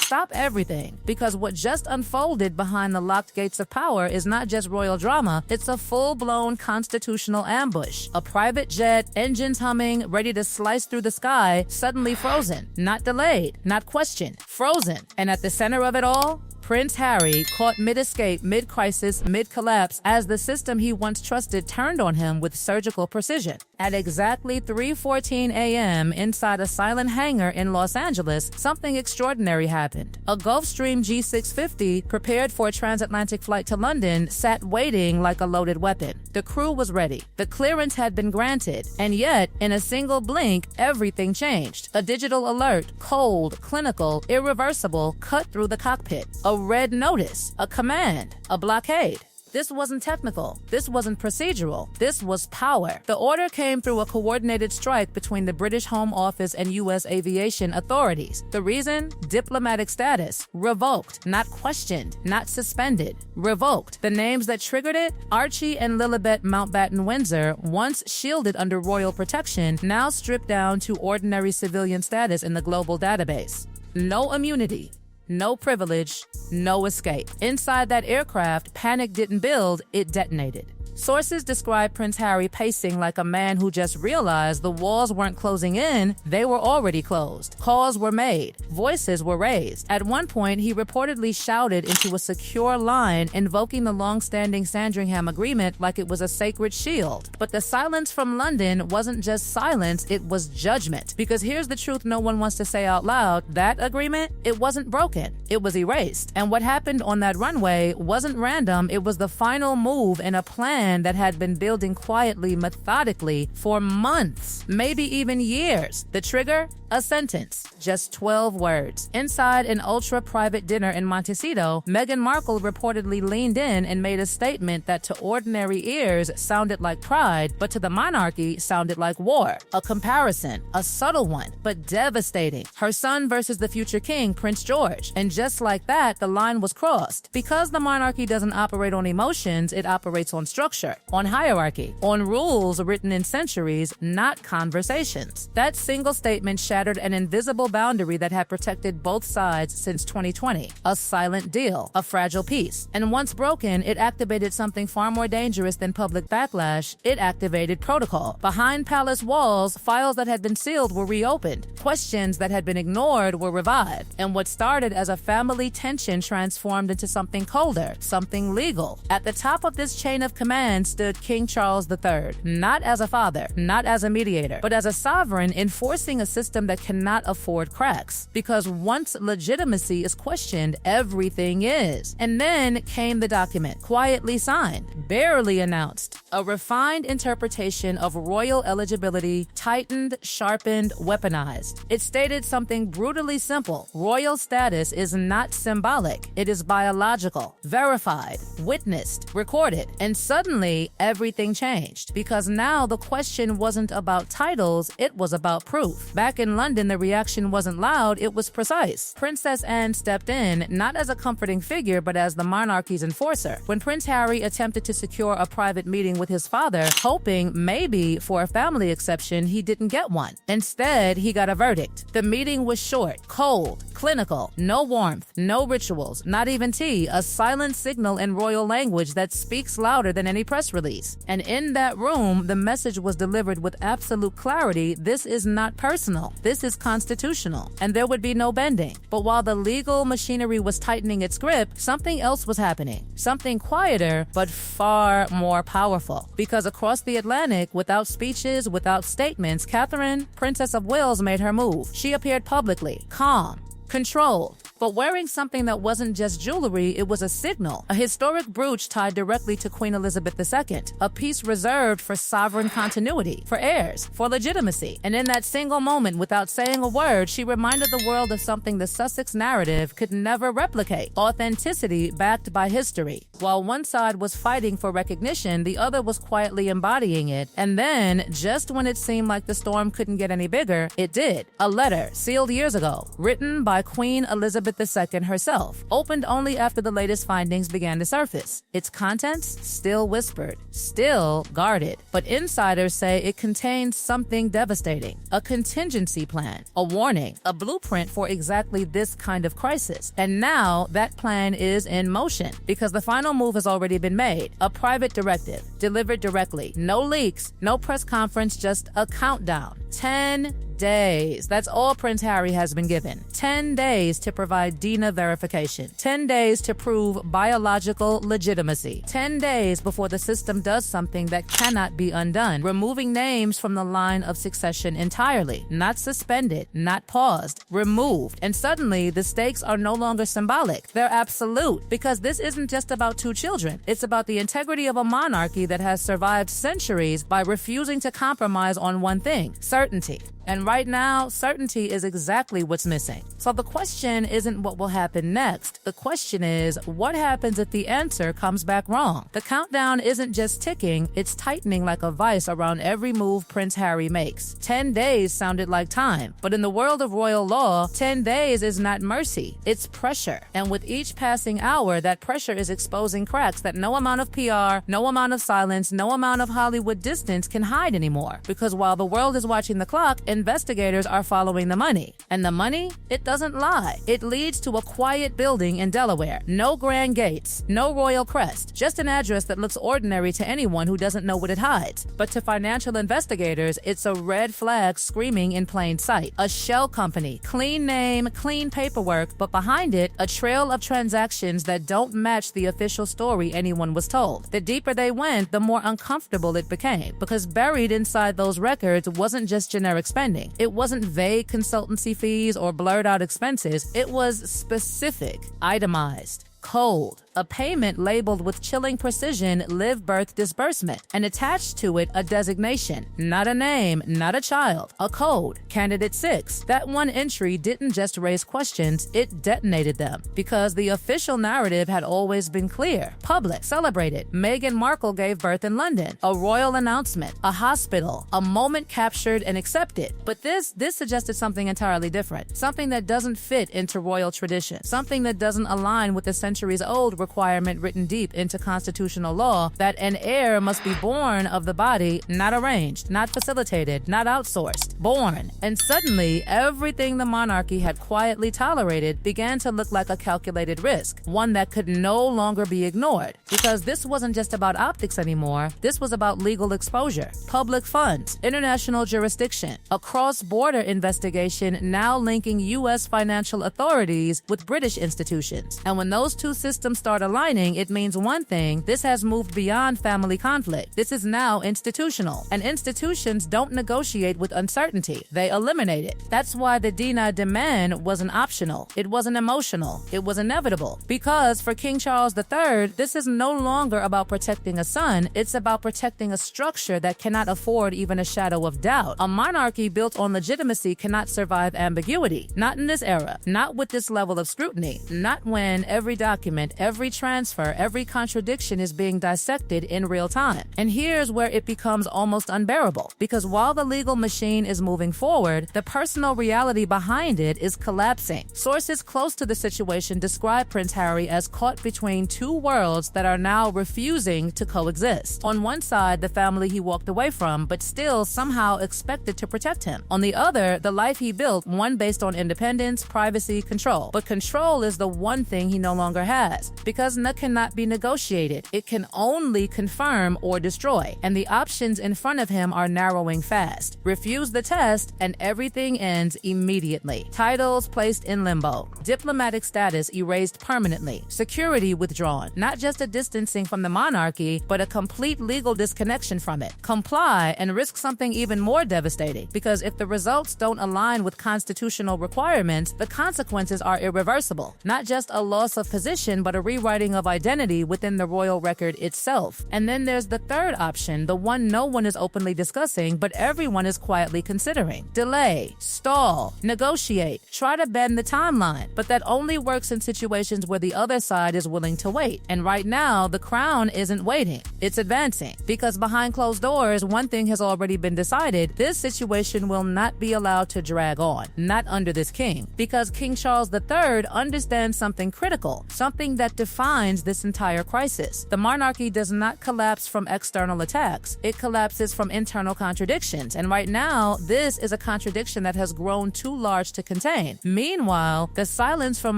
stop everything, because what just unfolded behind the locked gates of power is not just royal drama, it's a full-blown constitutional ambush. A private jet, engines humming, ready to slice through the sky, suddenly frozen. Not delayed, not questioned, frozen. And at the center of it all, Prince Harry, caught mid-escape, mid-crisis, mid-collapse, as the system he once trusted turned on him with surgical precision. At exactly 3:14 a.m. inside a silent hangar in Los Angeles, something extraordinary happened. A Gulfstream G650, prepared for a transatlantic flight to London, sat waiting like a loaded weapon. The crew was ready. The clearance had been granted, and yet, in a single blink, everything changed. A digital alert, cold, clinical, irreversible, cut through the cockpit. A red notice, a command, a blockade. This wasn't technical. This wasn't procedural. This was power. The order came through a coordinated strike between the British Home Office and U.S. aviation authorities. The reason? Diplomatic status. Revoked. Not questioned. Not suspended. Revoked. The names that triggered it? Archie and Lilibet Mountbatten-Windsor, once shielded under royal protection, now stripped down to ordinary civilian status in the global database. No immunity. No privilege, no escape. Inside that aircraft, panic didn't build, it detonated. Sources describe Prince Harry pacing like a man who just realized the walls weren't closing in, they were already closed. Calls were made. Voices were raised. At one point, he reportedly shouted into a secure line, invoking the long-standing Sandringham Agreement like it was a sacred shield. But the silence from London wasn't just silence, it was judgment. Because here's the truth no one wants to say out loud, that agreement, it wasn't broken. It was erased. And what happened on that runway wasn't random, it was the final move in a plan that had been building quietly, methodically, for months, maybe even years. The trigger? A sentence. Just 12 words. Inside an ultra-private dinner in Montecito, Meghan Markle reportedly leaned in and made a statement that to ordinary ears sounded like pride, but to the monarchy sounded like war. A comparison, a subtle one, but devastating. Her son versus the future king, Prince George. And just like that, the line was crossed. Because the monarchy doesn't operate on emotions, it operates on structure, on hierarchy, on rules written in centuries, not conversations. That single statement shattered an invisible boundary that had protected both sides since 2020. A silent deal, a fragile peace. And once broken, it activated something far more dangerous than public backlash. It activated protocol. Behind palace walls, files that had been sealed were reopened. Questions that had been ignored were revived. And what started as a family tension transformed into something colder, something legal. At the top of this chain of command stood King Charles III, not as a father, not as a mediator, but as a sovereign enforcing a system that cannot afford cracks. Because once legitimacy is questioned, everything is. And then came the document, quietly signed, barely announced. A refined interpretation of royal eligibility, tightened, sharpened, weaponized. It stated something brutally simple. Royal status is not symbolic. It is biological, verified, witnessed, recorded. And suddenly, everything changed. Because now the question wasn't about titles, it was about proof. Back in London, the reaction wasn't loud, it was precise. Princess Anne stepped in, not as a comforting figure, but as the monarchy's enforcer. When Prince Harry attempted to secure a private meeting with his father, hoping maybe for a family exception, he didn't get one. Instead, he got a verdict. The meeting was short, cold, clinical, no warmth, no rituals, not even tea, a silent signal in royal language that speaks louder than any press release. And in that room, the message was delivered with absolute clarity. This is not personal. This is constitutional. And there would be no bending. But while the legal machinery was tightening its grip, something else was happening. Something quieter, but far more powerful. Because across the Atlantic, without speeches, without statements, Catherine, Princess of Wales, made her move. She appeared publicly, calm, controlled, but wearing something that wasn't just jewelry, it was a signal. A historic brooch tied directly to Queen Elizabeth II. A piece reserved for sovereign continuity, for heirs, for legitimacy. And in that single moment, without saying a word, she reminded the world of something the Sussex narrative could never replicate. Authenticity backed by history. While one side was fighting for recognition, the other was quietly embodying it. And then, just when it seemed like the storm couldn't get any bigger, it did. A letter, sealed years ago, written by Queen Elizabeth Elizabeth II herself, opened only after the latest findings began to surface. Its contents still whispered, still guarded, but insiders say it contains something devastating, a contingency plan, a warning, a blueprint for exactly this kind of crisis. And now that plan is in motion because the final move has already been made. A private directive delivered directly. No leaks, no press conference, just a countdown. 10 days. That's all Prince Harry has been given. 10 days to provide DNA verification. 10 days to prove biological legitimacy. 10 days before the system does something that cannot be undone, removing names from the line of succession entirely. Not suspended, not paused, removed. And suddenly, the stakes are no longer symbolic. They're absolute, because this isn't just about two children. It's about the integrity of a monarchy that has survived centuries by refusing to compromise on one thing: certainty. And right now, certainty is exactly what's missing. So the question isn't what will happen next. The question is, what happens if the answer comes back wrong? The countdown isn't just ticking, it's tightening like a vice around every move Prince Harry makes. 10 days sounded like time, but in the world of royal law, 10 days is not mercy, it's pressure. And with each passing hour, that pressure is exposing cracks that no amount of PR, no amount of silence, no amount of Hollywood distance can hide anymore. Because while the world is watching the clock, investigators are following the money. And the money, it doesn't lie. It leads to a quiet building in Delaware. No grand gates, no royal crest, just an address that looks ordinary to anyone who doesn't know what it hides. But to financial investigators, it's a red flag screaming in plain sight. A shell company, clean name, clean paperwork, but behind it, a trail of transactions that don't match the official story anyone was told. The deeper they went, the more uncomfortable it became, because buried inside those records wasn't just generic spending. It wasn't vague consultancy fees or blurred out expenses. It was specific, itemized, cold. A payment labeled with chilling precision live birth disbursement, and attached to it a designation, not a name, not a child, a code, candidate 6. That one entry didn't just raise questions, it detonated them, because the official narrative had always been clear, public, celebrated. Meghan Markle gave birth in London, a royal announcement, a hospital, a moment captured and accepted. But this suggested something entirely different, something that doesn't fit into royal tradition, something that doesn't align with the centuries-old requirement written deep into constitutional law that an heir must be born of the body, not arranged, not facilitated, not outsourced, born. And suddenly, everything the monarchy had quietly tolerated began to look like a calculated risk, one that could no longer be ignored. Because this wasn't just about optics anymore, this was about legal exposure, public funds, international jurisdiction, a cross-border investigation now linking U.S. financial authorities with British institutions. And when those two systems start aligning, it means one thing: this has moved beyond family conflict. This is now institutional. And institutions don't negotiate with uncertainty. They eliminate it. That's why the DNA demand wasn't optional. It wasn't emotional. It was inevitable. Because for King Charles III, this is no longer about protecting a son. It's about protecting a structure that cannot afford even a shadow of doubt. A monarchy built on legitimacy cannot survive ambiguity. Not in this era. Not with this level of scrutiny. Not when every document, every transfer, every contradiction is being dissected in real time. And here's where it becomes almost unbearable, because while the legal machine is moving forward, the personal reality behind it is collapsing. Sources close to the situation describe Prince Harry as caught between two worlds that are now refusing to coexist. On one side, the family he walked away from, but still somehow expected to protect him. On the other, the life he built, one based on independence, privacy, control. But control is the one thing he no longer has, because none cannot be negotiated. It can only confirm or destroy, and the options in front of him are narrowing fast. Refuse the test, and everything ends immediately. Titles placed in limbo. Diplomatic status erased permanently. Security withdrawn. Not just a distancing from the monarchy, but a complete legal disconnection from it. Comply and risk something even more devastating, because if the results don't align with constitutional requirements, the consequences are irreversible. Not just a loss of position, position, but a rewriting of identity within the royal record itself. And then there's the third option, the one no one is openly discussing, but everyone is quietly considering. Delay, stall, negotiate, try to bend the timeline. But that only works in situations where the other side is willing to wait. And right now, the crown isn't waiting. It's advancing. Because behind closed doors, one thing has already been decided. This situation will not be allowed to drag on. Not under this king. Because King Charles III understands something critical, something that defines this entire crisis. The monarchy does not collapse from external attacks. It collapses from internal contradictions. And right now, this is a contradiction that has grown too large to contain. Meanwhile, the silence from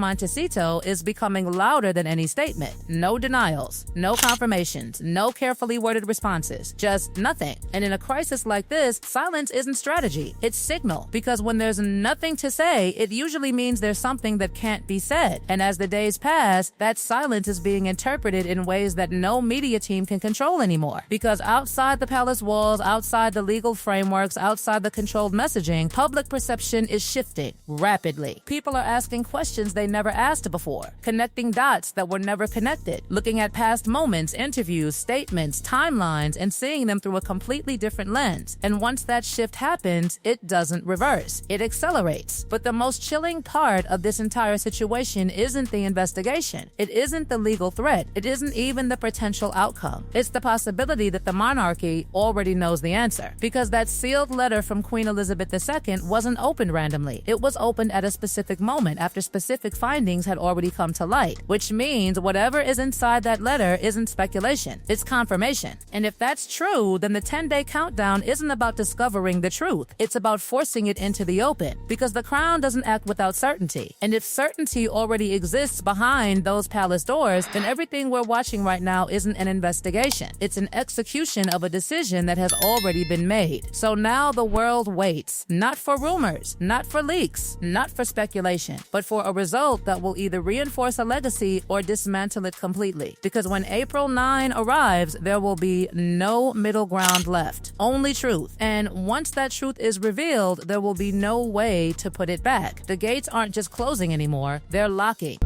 Montecito is becoming louder than any statement. No denials, no confirmations, no carefully worded responses, just nothing. And in a crisis like this, silence isn't strategy, it's signal. Because when there's nothing to say, it usually means there's something that can't be said. And as the days pass, that silence is being interpreted in ways that no media team can control anymore. Because outside the palace walls, outside the legal frameworks, outside the controlled messaging, public perception is shifting rapidly. People are asking questions they never asked before, connecting dots that were never connected, looking at past moments, interviews, statements, timelines, and seeing them through a completely different lens. And once that shift happens, it doesn't reverse. It accelerates. But the most chilling part of this entire situation isn't the investigation. It isn't the legal threat. It isn't even the potential outcome. It's the possibility that the monarchy already knows the answer. Because that sealed letter from Queen Elizabeth II wasn't opened randomly. It was opened at a specific moment after specific findings had already come to light, which means whatever is inside that letter isn't speculation. It's confirmation. And if that's true, then the 10-day countdown isn't about discovering the truth. It's about forcing it into the open. Because the crown doesn't act without certainty. And if certainty already exists behind those palace doors, then everything we're watching right now isn't an investigation. It's an execution of a decision that has already been made. So now the world waits, not for rumors, not for leaks, not for speculation, but for a result that will either reinforce a legacy or dismantle it completely. Because when April 9 arrives, there will be no middle ground left. Only truth. And once that truth is revealed, there will be no way to put it back. The gates aren't just closing anymore, they're locking.